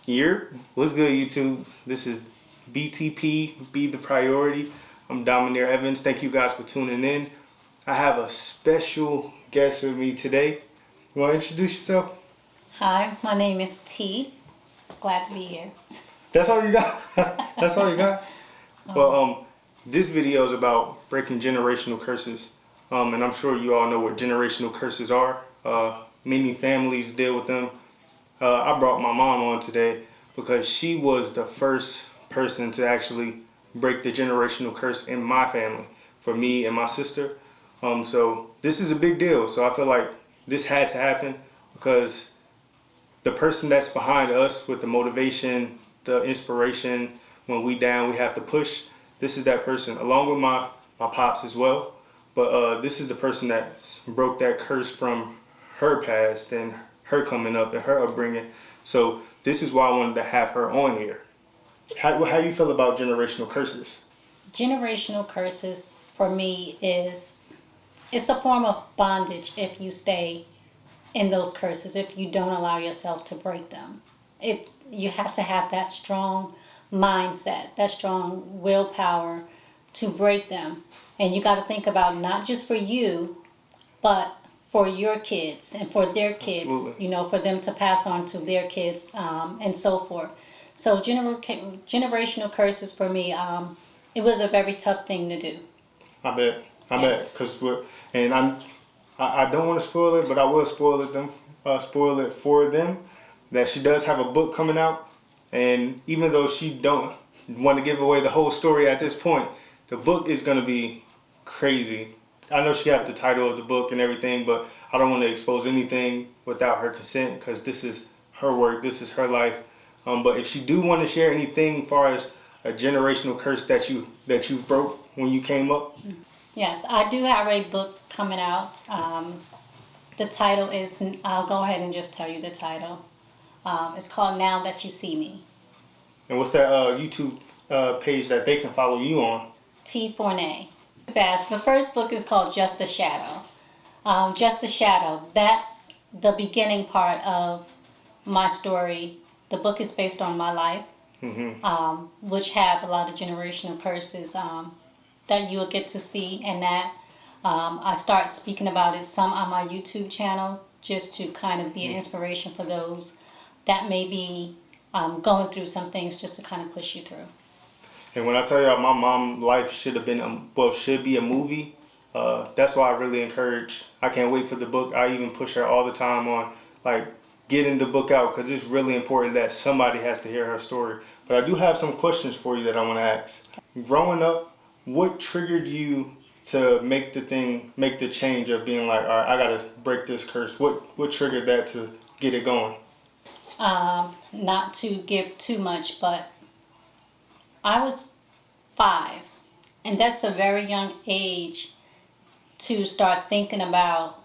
What's good, YouTube? This is BTP, Be the Priority. I'm Dominic Evans. Thank you guys for tuning in. I have a special guest with me today. You want to introduce yourself? Hi, my name is T. Glad to be here. That's all you got? That's all you got? Well, this video is about breaking generational curses. And I'm sure you all know what generational curses are. Many families deal with them. I brought my mom on today because she was the first person to actually break the generational curse in my family for me and my sister. So this is a big deal. So I feel like this had to happen because the person that's behind us with the motivation, the inspiration, when we down, we have to push. This is that person, along with my pops as well. But this is the person that broke that curse from her past and her coming up and her upbringing. So this is why I wanted to have her on here. How you feel about generational curses? Generational curses for me it's a form of bondage if you stay in those curses, if you don't allow yourself to break them. You have to have that strong mindset, that strong willpower to break them. And you got to think about not just for you, but for your kids and for their kids. Absolutely. You know, for them to pass on to their kids, and so forth. So generational curses for me, it was a very tough thing to do. I bet. Yes. Because I don't want to spoil it, but I will spoil it for them. That she does have a book coming out, and even though she don't want to give away the whole story at this point, the book is going to be crazy. I know she got the title of the book and everything, but I don't want to expose anything without her consent because this is her work, this is her life. But if she do want to share anything as far as a generational curse that you broke when you came up. Yes, I do have a book coming out. The title is, I'll go ahead and just tell you the title. It's called Now That You See Me. And what's that YouTube page that they can follow you on? T. Fournay. Fast. The first book is called Just a Shadow. Just a Shadow. That's the beginning part of my story. The book is based on my life, which have a lot of generational curses that you will get to see, and that I start speaking about it some on my YouTube channel just to kind of be an inspiration for those that may be going through some things, just to kind of push you through. And when I tell y'all my mom's life should have been, should be a movie, that's why I really encourage. I can't wait for the book. I even push her all the time on, like, getting the book out because it's really important that somebody has to hear her story. But I do have some questions for you that I want to ask. Growing up, what triggered you to make the change of being like, all right, I got to break this curse? What triggered that to get it going? Not to give too much, but I was 5, and that's a very young age to start thinking about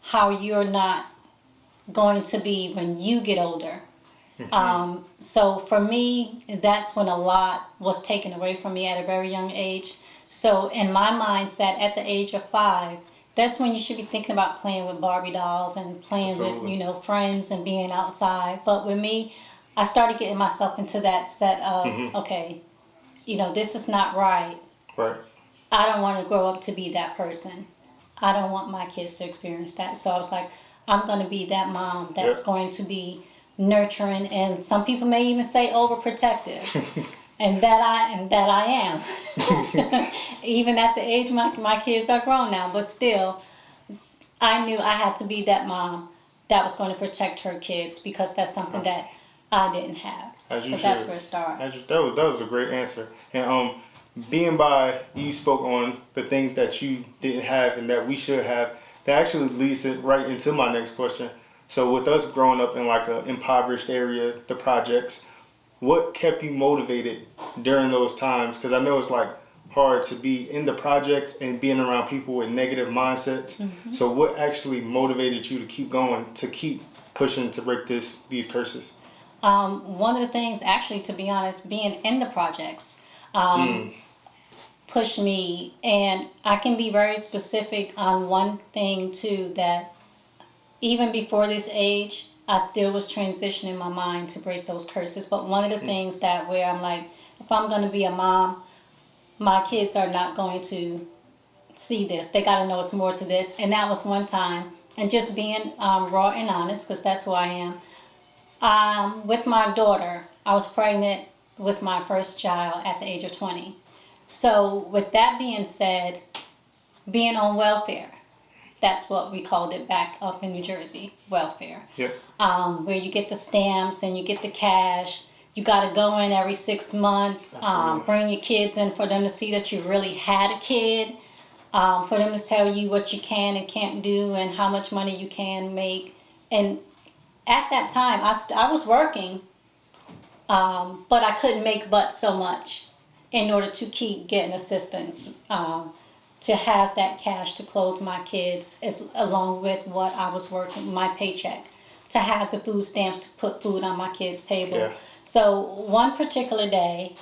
how you're not going to be when you get older. So for me, that's when a lot was taken away from me at a very young age. So in my mindset, at the age of 5, that's when you should be thinking about playing with Barbie dolls and playing Absolutely. with, friends and being outside. But with me, I started getting myself into that set of, okay, this is not right. Right. I don't want to grow up to be that person. I don't want my kids to experience that. So I was like, I'm going to be that mom that's going to be nurturing, and some people may even say overprotective. and that I am. Even at the age my kids are grown now, but still, I knew I had to be that mom that was going to protect her kids because that's something that I didn't have. So that's where it started. That was a great answer. And being by you spoke on the things that you didn't have and that we should have. That actually leads it right into my next question. So with us growing up in like an impoverished area, the projects, what kept you motivated during those times? Because I know it's like hard to be in the projects and being around people with negative mindsets. So what actually motivated you to keep going, to keep pushing to break these curses? One of the things, actually, to be honest, being in the projects pushed me, and I can be very specific on one thing too, that even before this age, I still was transitioning my mind to break those curses. But one of the things that where I'm like, if I'm going to be a mom, my kids are not going to see this. They got to know it's more to this. And that was one time. And just being raw and honest, because that's who I am. With my daughter, I was pregnant with my first child at the age of 20. So with that being said, being on welfare, that's what we called it back up in New Jersey, welfare. Yep. Where you get the stamps and you get the cash. You got to go in every 6 months, bring your kids in for them to see that you really had a kid, for them to tell you what you can and can't do and how much money you can make. And at that time, I was working, but I couldn't make but so much in order to keep getting assistance, to have that cash to clothe my kids, along with what I was working, my paycheck, to have the food stamps to put food on my kids' table. Yeah. So one particular day,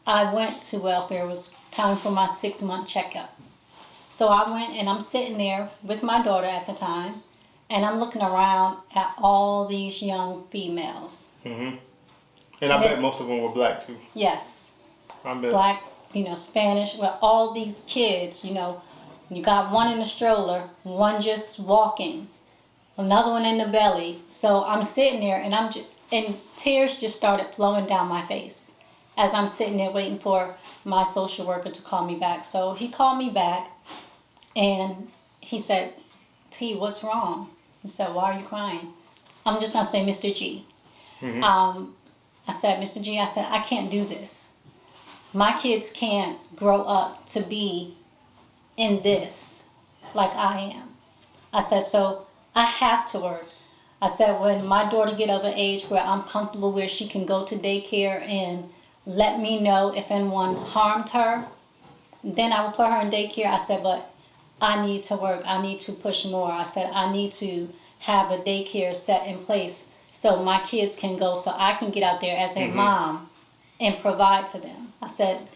I went to welfare. It was time for my 6-month checkup. So I went and I'm sitting there with my daughter at the time, and I'm looking around at all these young females. Mm-hmm. And I bet most of them were black too. Yes. I bet. Black, Spanish, with all these kids, you got one in the stroller, one just walking, another one in the belly. So I'm sitting there and and tears just started flowing down my face as I'm sitting there waiting for my social worker to call me back. So he called me back and he said, T, what's wrong? He said, why are you crying? I'm just going to say Mr. G. Mm-hmm. I said, Mr. G, I said, I can't do this. My kids can't grow up to be in this like I am. I said, so I have to work. I said, when my daughter get of an age where I'm comfortable, where she can go to daycare and let me know if anyone harmed her, then I will put her in daycare. I said, but I need to work. I need to push more. I said, I need to have a daycare set in place so my kids can go, so I can get out there as a mom and provide for them. I said,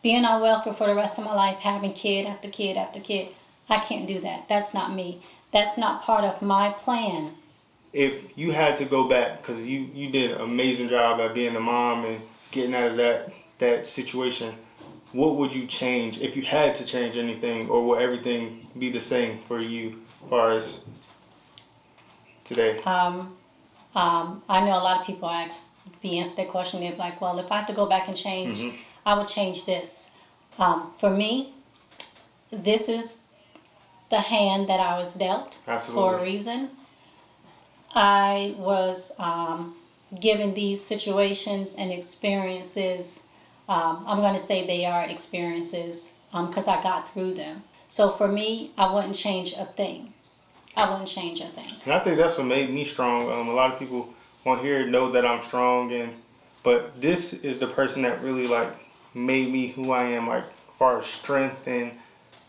being on welfare for the rest of my life, having kid after kid after kid, I can't do that. That's not me. That's not part of my plan. If you had to go back, because you did an amazing job at being a mom and getting out of that situation, what would you change if you had to change anything, or will everything be the same for you as far as today? I know a lot of people answer that question. They're like, well, if I had to go back and change, I would change this. For me, this is the hand that I was dealt. Absolutely. For a reason. I was given these situations and experiences. I'm going to say they are experiences because I got through them. So for me, I wouldn't change a thing. I wouldn't change a thing. And I think that's what made me strong. A lot of people on here know that I'm strong, but this is the person that really made me who I am, as far as strength and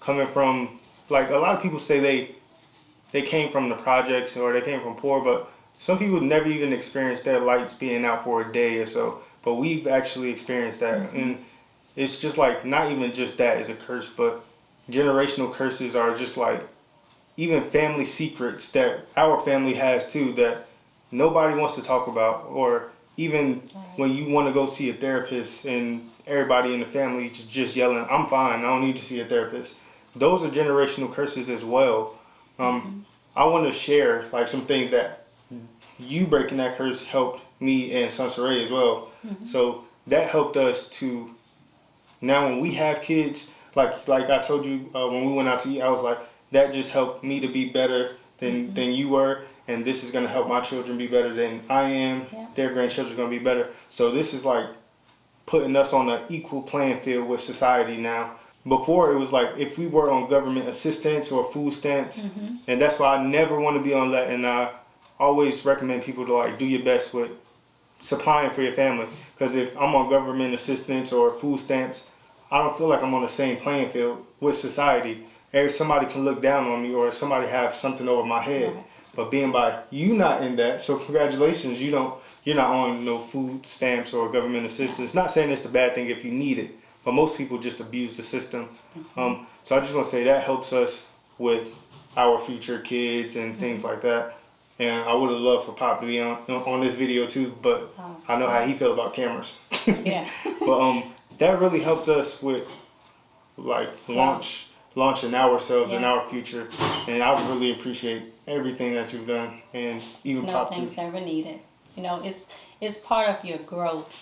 coming from, a lot of people say they came from the projects or they came from poor, but some people never even experienced their lights being out for a day or so. But we've actually experienced that. And it's just not even just that is a curse, but generational curses are just even family secrets that our family has too that nobody wants to talk about, or even when you want to go see a therapist and everybody in the family just yelling, I'm fine, I don't need to see a therapist. Those are generational curses as well. I want to share some things that you breaking that curse helped me and Sansaray as well. So that helped us to, now when we have kids, like I told you when we went out to eat, I was like, that just helped me to be better than you were, and this is going to help my children be better than I am. Their grandchildren are going to be better. So this is putting us on an equal playing field with society now. Before it was if we were on government assistance or food stamps, and that's why I never want to be on that. And I always recommend people to do your best with supplying for your family, because if I'm on government assistance or food stamps, I don't feel like I'm on the same playing field with society. Somebody can look down on me or somebody have something over my head. Right. But being by you not in that, so congratulations, you're not on no food stamps or government assistance. Not saying it's a bad thing if you need it, but most people just abuse the system. So I just want to say that helps us with our future kids and things like that. And I would have loved for Pop to be on this video too, but I know how he feels about cameras. Yeah. But that really helped us with like launching ourselves and our future. And I really appreciate everything that you've done, and even It's Pop too. nothing's ever needed. You know, it's part of your growth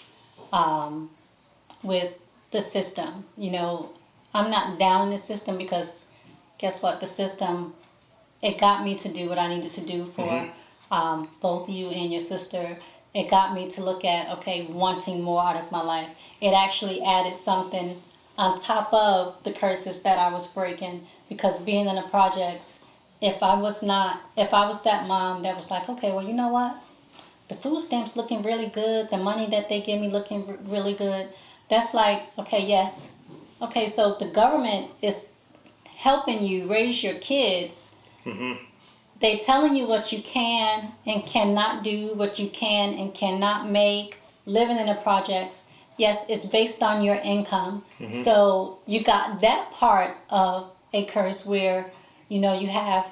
with the system. You know, I'm not down in the system because guess what? The system, it got me to do what I needed to do for both you and your sister. It got me to look at, okay, wanting more out of my life. It actually added something on top of the curses that I was breaking, because being in the projects, if I was that mom that was like, okay, well, you know what? The food stamps looking really good. The money that they give me looking really good. That's like, okay, yes. Okay, so the government is helping you raise your kids. They telling you what you can and cannot do, what you can and cannot make, living in the projects. Yes, it's based on your income. So you got that part of a curse where, you know, you have,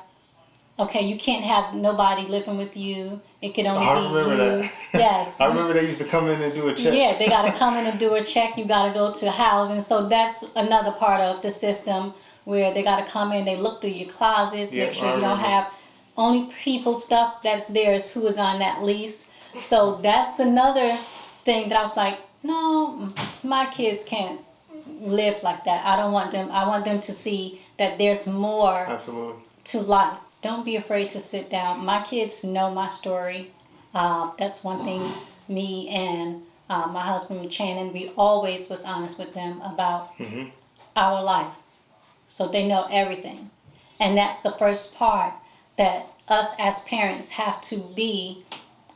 okay, you can't have nobody living with you. It can only be you. That. Yes. I remember they used to come in and do a check. Yeah, they got to come in and do a check. You got to go to housing. So that's another part of the system where they got to come in, they look through your closets, make sure you don't have only people stuff that's theirs who is on that lease. So that's another thing that I was like, no, my kids can't live like that. I don't want them. I want them to see that there's more to life. Don't be afraid to sit down. My kids know my story. That's one thing me and my husband, Channing, we always was honest with them about our life. So they know everything. And that's the first part that us as parents have to be,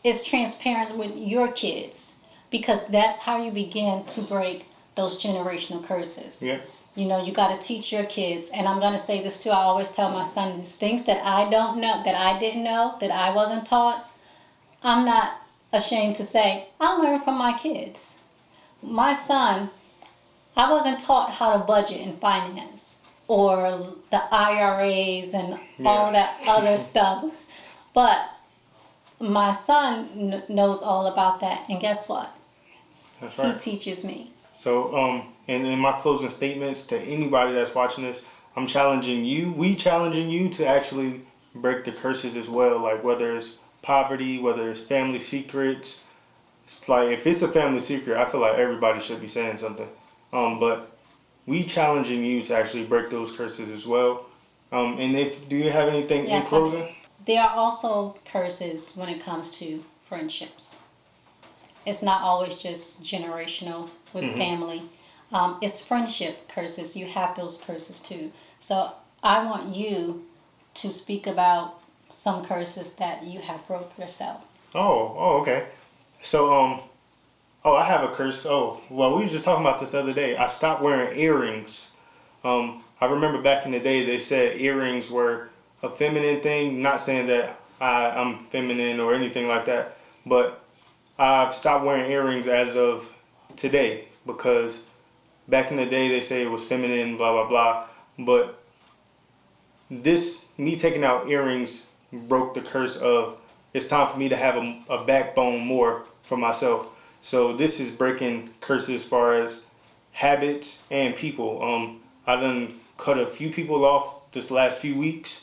is transparent with your kids. Because that's how you begin to break those generational curses. Yeah. You know, you got to teach your kids. And I'm going to say this too. I always tell my son this. Things that I don't know, that I didn't know, that I wasn't taught, I'm not ashamed to say, I learned from my kids. My son, I wasn't taught how to budget and finance, or the IRAs and all that other stuff. But my son knows all about that. And guess what? That's right. He teaches me. So, and in my closing statements to anybody that's watching this, we challenging you to actually break the curses as well. Like whether it's poverty, whether it's family secrets. It's like, if it's a family secret, I feel like everybody should be saying something. But we challenging you to actually break those curses as well. And do you have anything in closing? There are also curses when it comes to friendships. It's not always just generational with family. It's friendship curses. You have those curses too. So I want you to speak about some curses that you have broke yourself. Oh, okay. So, I have a curse. Oh, well, we were just talking about this the other day. I stopped wearing earrings. I remember back in the day they said earrings were a feminine thing. Not saying that I'm feminine or anything like that, but I've stopped wearing earrings as of today, because back in the day they say it was feminine, blah, blah, blah. But me taking out earrings broke the curse of, it's time for me to have a backbone more for myself. So this is breaking curses as far as habits and people. I done cut a few people off this last few weeks.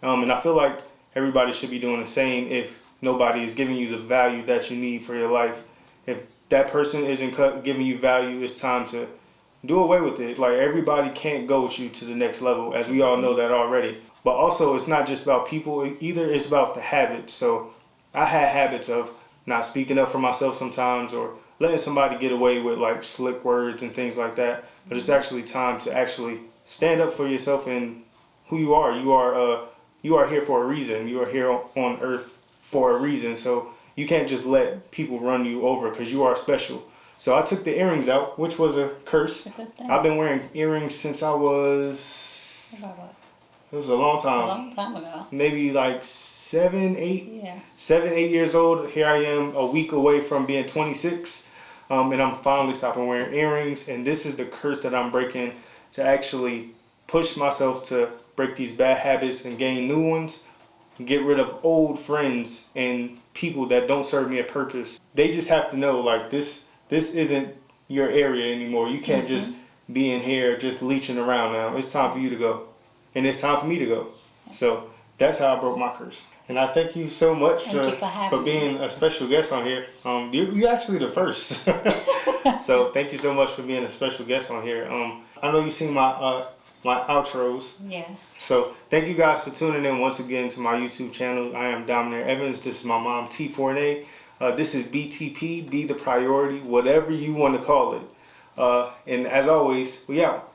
And I feel like everybody should be doing the same if nobody is giving you the value that you need for your life. If that person isn't giving you value, it's time to do away with it. Like, everybody can't go with you to the next level, as we all know that already. But also, it's not just about people either, it's about the habits. So I had habits of not speaking up for myself sometimes, or letting somebody get away with like slick words and things like that. But it's actually time to actually stand up for yourself and who you are. You are here for a reason. You are here on earth for a reason. So you can't just let people run you over, because you are special. So I took the earrings out, which was a curse. I've been wearing earrings since I was... It was a long time. A long time ago. Maybe like 7, 8 years old. Here I am, a week away from being 26. And I'm finally stopping wearing earrings. And this is the curse that I'm breaking, to actually push myself to break these bad habits and gain new ones. get rid of old friends and people that don't serve me a purpose. They just have to know like this isn't your area anymore. You can't just be in here just leeching around now. It's time for you to go. And it's time for me to go. So that's how I broke my curse. And I thank you so much for being a special guest on here. You're actually the first. So thank you so much for being a special guest on here. I know you've seen my outros. Yes. So thank you guys for tuning in once again to my YouTube channel. I am Dominic Evans. This is my mom, T Fournay. This is BTP, Be the Priority, whatever you want to call it. And as always, we out.